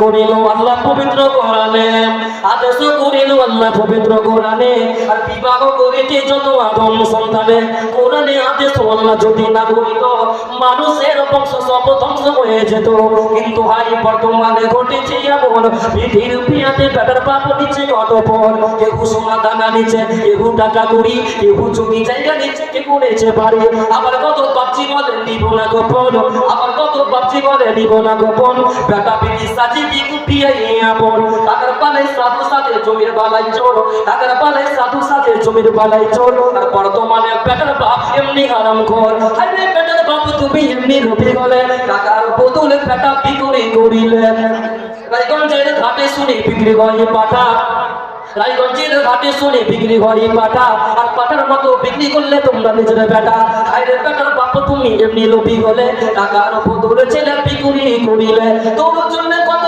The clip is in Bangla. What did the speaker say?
করিল আল্লাহ পবিত্র কোরআনে, আদেশ করিল আল্লাহ পবিত্র কোরআনে। আর বিবাহ করিতে যত আদম সন্তানে, কোরআনে আদেশ আল্লাহ যদি না করিল মানুষের বংশ সব ধ্বংস হয়ে যেত। কিন্তু হাই বর্তমানে ঘটেছে এমন, পিঠির পিয়াতে বেটার বাপ নিচে অতপর, কেউ সোনা দানা নিচে, কেউ টাকা করি, কেউ জমি জায়গা নিচে, কেউ করেছে বাড়ি। আবার কত বাপজি বলে নিব না গোপন, আবার কত বাপজি বলে নিব না গোপন। বেটা পিঠি সাজি বিকুটিয়ে আপন, টাকার পালে সাধু সাথে জমির বালাই চোর, টাকার পালে সাধু সাথে জমির বালাই চোর। আর বর্তমানে বেটার বাপ এমনি হারাম খোর। আরে বেটার বাপ তুমি এমনি রবি গলে, টাকার বদলে বেটা বিক্রি করিলেন। রায়গঞ্জের ঘাটে শুনি বিক্রি হয় পাঠা, রায়গঞ্জের ঘাটে শুনে বিক্রি হয় পাঠা। আর পাঠার মতো বিক্রি করলে তোমরা নিজের বেটা। আরে বেটার বাপ তুমি এমনি লোভী হলে, টাকার বদলে ছেলে বিক্রি করিলে। তোর জন্য কত